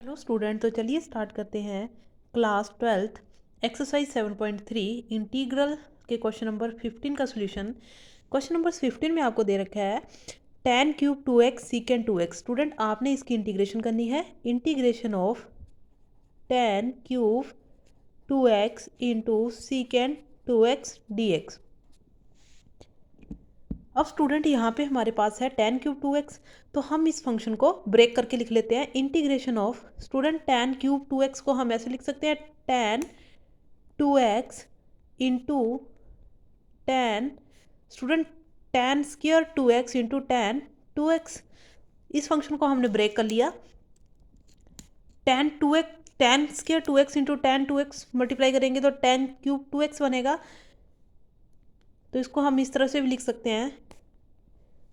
Hello student, तो चलिए start करते हैं क्लास 12th एक्सरसाइज 7.3 इंटीग्रल के क्वेश्चन नंबर 15 का सॉल्यूशन। क्वेश्चन नंबर 15 में आपको दे रखा है tan cube 2x सीकेंड 2x। Student आपने इसकी इंटीग्रेशन करनी है। Integration of tan cube 2x into secant 2x dx। अब स्टूडेंट यहाँ पे हमारे पास है tan क्यूब 2x, तो हम इस फंक्शन को ब्रेक करके लिख लेते हैं। Integration of student tan cube 2x को हम ऐसे लिख सकते हैं tan 2x into tan student tan square 2x into tan 2x। इस फंक्शन को हमने ब्रेक कर लिया। tan square 2x into tan 2x multiply करेंगे तो tan क्यूब 2x बनेगा। तो इसको हम इस तरह से भी लिख सकते हैं।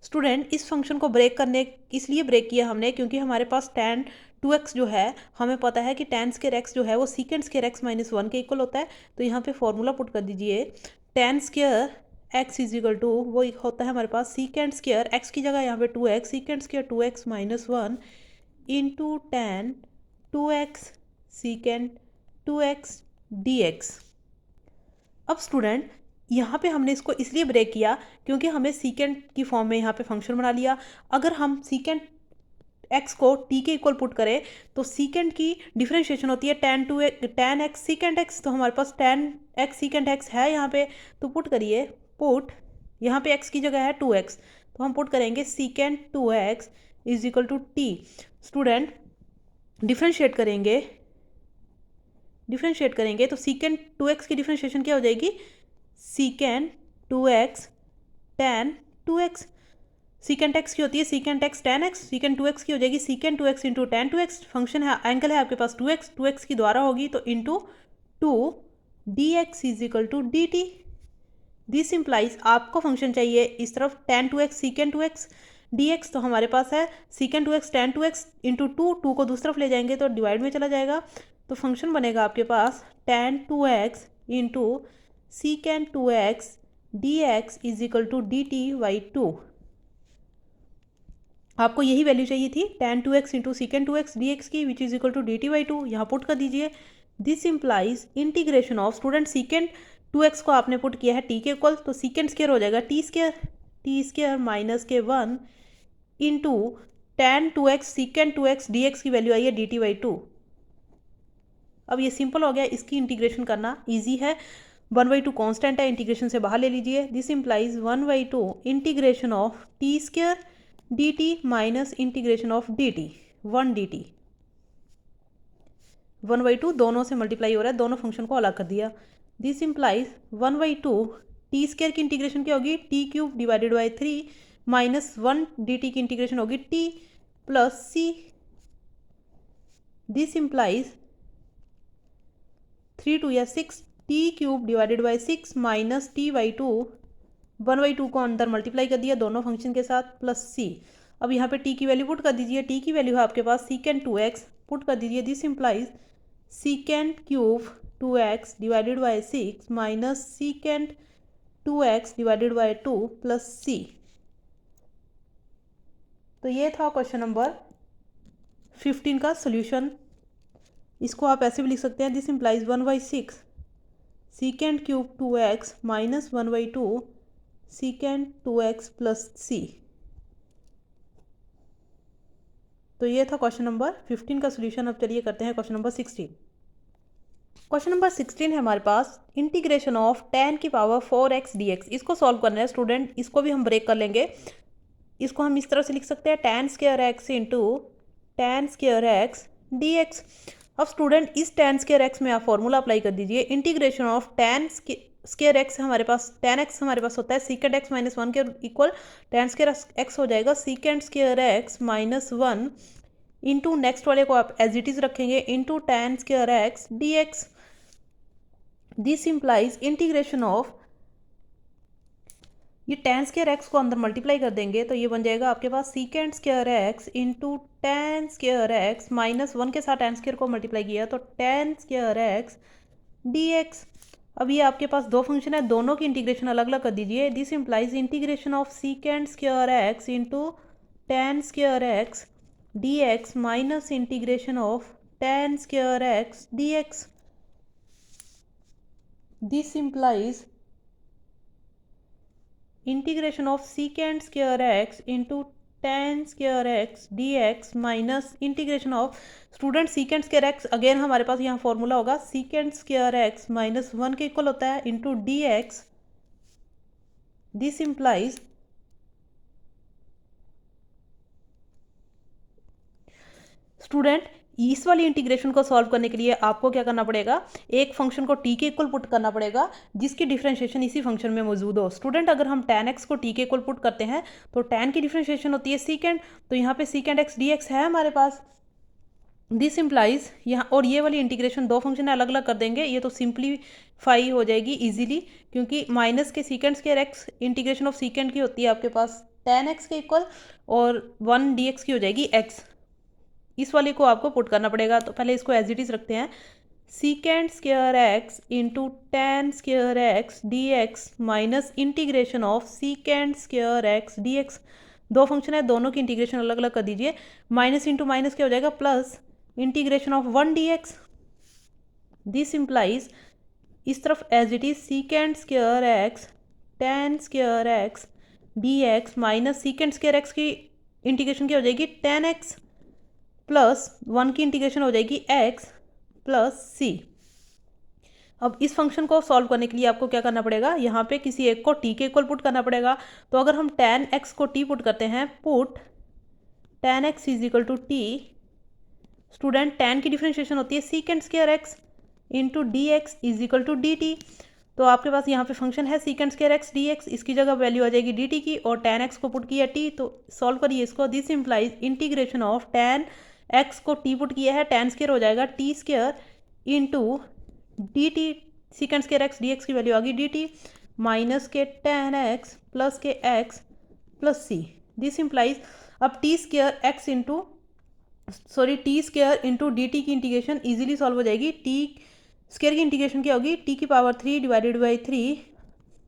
स्टूडेंट इस फंक्शन को ब्रेक करने इसलिए ब्रेक किया हमने क्योंकि हमारे पास tan 2x जो है, हमें पता है कि tan स्क्वायर x जो है वो सीकेंड स्क्वायर x माइनस 1 के इक्वल होता है। तो यहाँ पे फॉर्मूला पुट कर दीजिए। tan square x is equal to वो होता है हमारे पास सीकेंड स्क्वायर x की जगह यहाँ पे 2x secant square 2x minus 1 into tan 2x सीकेंड 2x dx। अब स्टूडेंट यहाँ पे हमने इसको इसलिए ब्रेक किया क्योंकि हमें सीकेंड की फॉर्म में यहाँ पे फंक्शन बना लिया। अगर हम सीकेंड x को t के इक्वल पुट करें तो सीकेंड की डिफरेंशिएशन होती है tan x सीकेंड x। तो हमारे पास tan x सीकेंड x है यहाँ पे, तो पुट करिए। पुट यहाँ पे x की जगह है 2x, तो हम पुट करेंगे secant 2x is equal to t। Student differentiate करेंगे तो सीकेंड 2x की डिफरेंशिएशन क्या हो जाएगी? Secant 2x tan 2x। सीकेंड x की होती है secant x tan x, सीकेंड 2x की हो जाएगी secant 2x into tan 2x। Function है एंगल है आपके पास 2x की द्वारा होगी तो into 2 dx is equal to dt। This implies आपको फंक्शन चाहिए इस तरफ tan 2x सीकेंड 2x dx, तो हमारे पास है सीकेंड 2x tan 2x इंटू 2 को दूसरी तरफ ले जाएंगे तो डिवाइड में चला जाएगा। तो फंक्शन बनेगा आपके पास tan 2x into secant 2x dx is equal to dt by 2। आपको यही वैल्यू चाहिए थी tan 2x into secant 2x dx की, which is equal to dt by 2। यहाँ पुट कर दीजिए। This implies integration of student secant 2x को आपने पुट किया है t के इक्वल, तो सीकेंड स्क्वायर हो जाएगा t स्क्वायर माइनस के 1 into tan 2x सीकेंड 2x dx की वैल्यू आई है dt बाई 2। अब ये सिंपल हो गया, इसकी इंटीग्रेशन करना ईजी है। 1/2 कॉन्स्टेंट है, इंटीग्रेशन से बाहर ले लीजिए। This implies 1/2 integration of T square dt minus integration of dt 1 dt। 1/2 दोनों से मल्टीप्लाई हो रहा है, दोनों फंक्शन को अलग कर दिया। दिस इम्प्लाइज 1/2 टी स्क्वायर की इंटीग्रेशन क्या होगी? T cube divided by 3 minus 1 dt की इंटीग्रेशन होगी t plus c। This implies 3 2 या 6 T cube divided by 6 minus T by 2 1/2 को अंदर मल्टीप्लाई कर दिया दोनों फंक्शन के साथ प्लस c। अब यहाँ पे t की वैल्यू पुट कर दीजिए। t की वैल्यू है आपके पास सीकेंड 2x, पुट कर दीजिए। This implies सीकेंड cube 2x divided by 6 minus सीकेंड 2x divided by 2 plus c। तो ये था क्वेश्चन नंबर 15 का सोल्यूशन। इसको आप ऐसे भी लिख सकते हैं। This implies 1/6 सीकेंड cube 2x minus 1/2 सीकेंड 2x plus c। तो ये था क्वेश्चन नंबर 15 का सोल्यूशन। अब चलिए करते हैं क्वेश्चन नंबर 16। क्वेश्चन नंबर 16 है हमारे पास इंटीग्रेशन ऑफ tan की पावर 4x dx। इसको सॉल्व करना है स्टूडेंट, इसको भी हम ब्रेक कर लेंगे। इसको हम इस तरह से लिख सकते हैं tan square x into tan square x dx। अब स्टूडेंट इस tan स्क्वायर x में आप फॉर्मूला अप्लाई कर दीजिए। Integration of tan square x हमारे पास tan x हमारे पास होता है सीकेंड x माइनस 1 के इक्वल। tan स्क्वायर x हो जाएगा सीकेंड square x minus 1 into next वाले को आप एज इट इज रखेंगे into tan square x dx। This implies integration of ये tan स्क्वायर x को अंदर मल्टीप्लाई कर देंगे तो ये बन जाएगा आपके पास secant square x into tan square x minus 1 के साथ tan स्क्वायर को मल्टीप्लाई किया तो tan स्क्वायर x dx। अब ये आपके पास दो फंक्शन है, दोनों की इंटीग्रेशन अलग अलग कर दीजिए। This implies integration of सीकेंड square x into tan square x dx minus integration of tan square x dx. This implies integration of secant square x into tan square x dx minus integration of student secant square x, again हमारे पास यहाँ formula होगा secant square x minus 1 के equal होता है into dx. This implies student इस वाली integration को solve करने के लिए आपको क्या करना पड़ेगा, एक फंक्शन को t के इक्वल पुट करना पड़ेगा जिसकी डिफरेंशिएशन इसी फंक्शन में मौजूद हो. स्टूडेंट अगर हम tan x को t के इक्वल पुट करते हैं तो tan की डिफरेंशिएशन होती है सीकेंड, तो यहाँ पे सीकेंड x dx है हमारे पास. दिस इम्प्लाइज यहाँ, और ये वाली इंटीग्रेशन दो फंक्शन अलग अलग कर देंगे, ये तो सिंप्लीफाई हो जाएगी इजीली, क्योंकि माइनस के सीकेंड स्क्वायर x इंटीग्रेशन ऑफ सीकेंड की होती है आपके पास tan x के इक्वल, और 1 dx की हो जाएगी x. इस वाले को आपको पुट करना पड़ेगा, तो पहले इसको एज इट इज रखते हैं. सीकेंड square x into tan square x dx minus integration of सीकेंड square x dx. दो फंक्शन है, दोनों की इंटीग्रेशन अलग अलग कर दीजिए. माइनस इंटू माइनस क्या हो जाएगा, plus integration of 1 dx. This implies इस तरफ as it is secant square x tan square x dx minus secant square x की इंटीग्रेशन क्या हो जाएगी tan x प्लस 1 की इंटीग्रेशन हो जाएगी x प्लस c. अब इस फंक्शन को सॉल्व करने के लिए आपको क्या करना पड़ेगा, यहाँ पे किसी एक को t के इक्वल पुट करना पड़ेगा. तो अगर हम tan x को t पुट करते हैं, put tan x is equal to t. Student tan की डिफरेंशिएशन होती है secant square x into d x is equal to d t. तो आपके पास यहाँ पे फंक्शन है सीकेंड स्क्वायर x dx, इसकी जगह वैल्यू आ जाएगी dt की, और tan x को पुट किया t, तो सॉल्व करिए इसको. This implies integration of tan x को t पुट किया है, tan स्क्वायर हो जाएगा t square into D T. सीकेंड square x dx की वैल्यू आ गई dt माइनस के tan x प्लस के x plus c. This implies अब t square x into t square into D T की इंटीग्रेशन इजीली सॉल्व हो जाएगी. t square की integration क्या होगी, t की पावर 3 डिवाइडेड बाई 3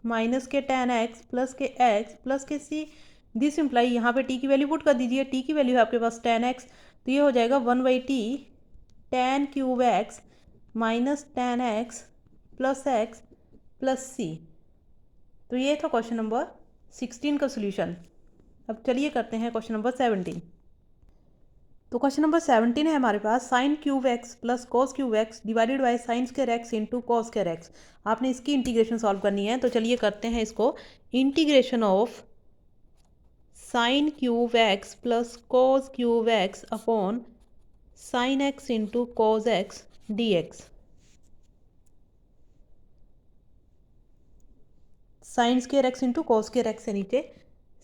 माइनस के tan x प्लस के x प्लस के c. दिस इम्प्लाई यहाँ पे t की वैल्यू पुट कर दीजिए. t की वैल्यू है आपके पास tan x, तो ये हो जाएगा 1/t tan cube x minus tan x plus x plus c. तो ये था क्वेश्चन नंबर 16 का सोल्यूशन. अब चलिए करते हैं क्वेश्चन नंबर 17. तो क्वेश्चन नंबर 17 है हमारे पास sine cube x plus cos cube x divided by sine square x into cos square x. आपने इसकी इंटीग्रेशन सॉल्व करनी है, तो चलिए करते हैं इसको. Integration of sine cube x plus cos cube x upon sign x into cos x d x. Sign square x into cos square x है नीचे,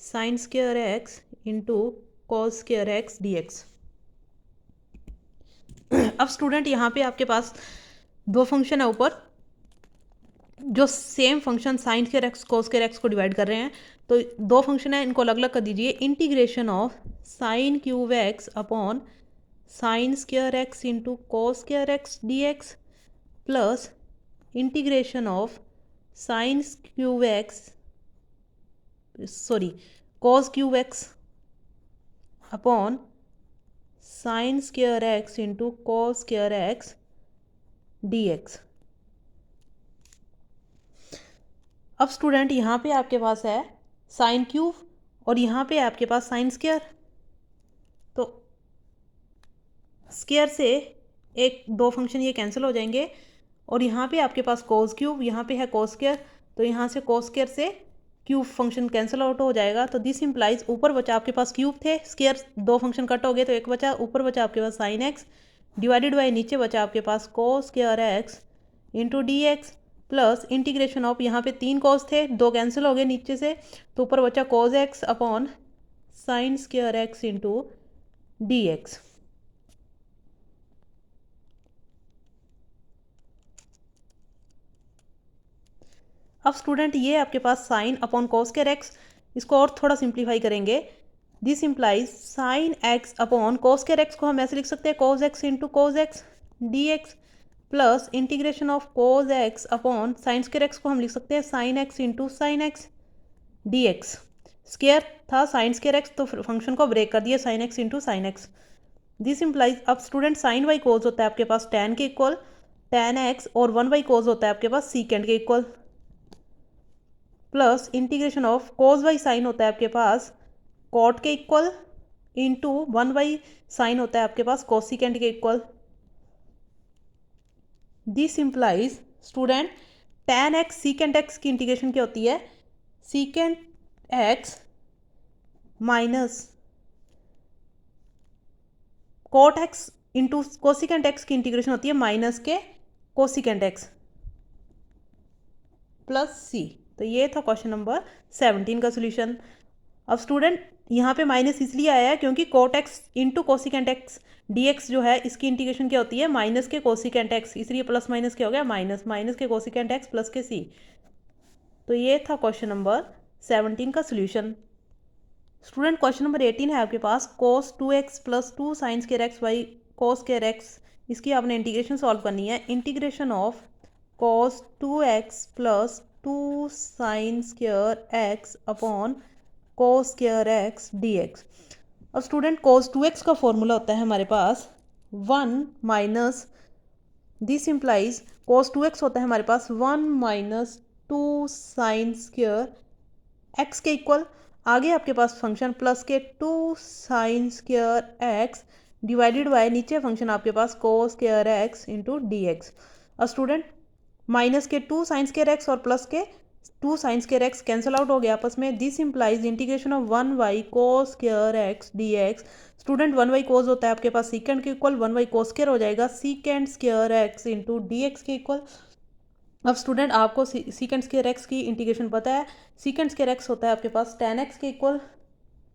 sign square x into cos square x d x. अब student यहाँ पे आपके पास दो function है ऊपर, जो same function sine square x cos square x को डिवाइड कर रहे हैं. तो दो फंक्शन है, इनको अलग अलग कर दीजिए. Integration of sine cube x upon sine square x into cos square x d x plus integration of sine cube x cos cube x upon sine square x into cos square x d x. अब student यहाँ पे आपके पास है sine cube और यहाँ पे आपके पास साइन स्क्वायर. तो स्क्वायर से एक दो फंक्शन ये कैंसिल हो जाएंगे, और यहाँ पे आपके पास कॉस क्यूब, यहाँ पे है कॉस स्क्वायर, तो यहाँ से कॉस स्क्वायर से क्यूब फंक्शन कैंसिल आउट हो जाएगा. तो दिस इम्प्लाइज ऊपर बचा आपके पास क्यूब थे, स्क्वायर दो फंक्शन कट हो गए तो एक बचा, ऊपर बचा आपके पास साइन एक्स डिवाइडेड बाई नीचे बचा आपके पास cos square x into d x plus integration of, यहाँ पे 3 कॉस थे, 2 कैंसिल हो गए नीचे से, तो ऊपर बचा cos x upon sine square x into d x. अब स्टूडेंट ये आपके पास sine upon cos square x, इसको और थोड़ा सिंप्लीफाई करेंगे. This implies sine x upon cos square x को हम ऐसे लिख सकते हैं cos x into cos x d x plus integration of cos x upon sine square x को हम लिख सकते हैं sine x into sine x d x. Square था साइन स्क्वायर एक्स, तो फंक्शन को ब्रेक कर दिया sign x into sine x. This implies, अब स्टूडेंट साइन बाई कोज होता है आपके पास tan के इक्वल, tan x, और 1 बाई कोज होता है आपके पास सीकेंड के equal, plus integration of cos by sine होता है आपके पास कॉट के इक्वल, इंटू 1 बाई साइन होता है आपके पास कोसिकेंड के equal. This implies student tan x secant x की इंटीग्रेशन क्या होती है, secant x minus cot x into cosecant x की इंटीग्रेशन होती है माइनस के कोसिकेंट x प्लस सी। तो ये था क्वेश्चन नंबर 17 का सोल्यूशन। अब स्टूडेंट यहाँ पे माइनस इसलिए आया है क्योंकि cot x into cosecant x dx जो है इसकी इंटीग्रेशन क्या होती है माइनस के कोसिकेंट एक्स, इसलिए प्लस माइनस क्या हो गया माइनस, माइनस के कोसिकेंट एक्स प्लस के सी। तो ये था क्वेश्चन नंबर 17 का सोल्यूशन। स्टूडेंट क्वेश्चन नंबर 18 है आपके पास, कोस 2x plus 2 sine square x by cos square x, इसकी आपने इंटीग्रेशन सॉल्व करनी है। Integration of cos 2x plus 2 sine square x upon cos square x dx। अब स्टूडेंट कोस 2x का फॉर्मूला होता है हमारे पास 1 minus, this implies cos 2x होता है हमारे पास 1 माइनस 2 साइन स्क्वायर एक्स के इक्वल, आगे आपके पास फंक्शन प्लस के 2 sine square x divided by नीचे फंक्शन आपके पास cos square x into d x. और स्टूडेंट माइनस के 2 साइन स्क्वायर एक्स और प्लस के 2 sine square x cancel out हो गया आपस में। This implies integration of 1 by cos square x d x. Student 1 by cos होता है आपके पास सीकेंड के इक्वल, 1 बाई कोस स्क्वायर हो जाएगा secant square x into d x के इक्वल। अब स्टूडेंट आपको सीकेंड स्क्वायर एक्स की इंटीग्रेशन पता है, सीकेंड स्क्वायर एक्स होता है आपके पास tan x के इक्वल,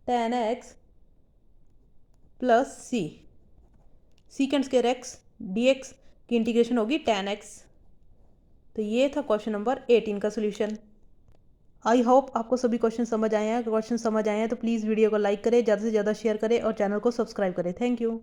tan x प्लस सी, सीकेंड स्क्वायर एक्स dx की इंटीग्रेशन होगी tan x। तो ये था क्वेश्चन नंबर 18 का सोल्यूशन। आई होप आपको सभी क्वेश्चन समझ आए हैं। अगर क्वेश्चन समझ आए हैं तो प्लीज़ वीडियो को लाइक करें, ज़्यादा से ज़्यादा शेयर करें और चैनल को सब्सक्राइब करें। Thank you.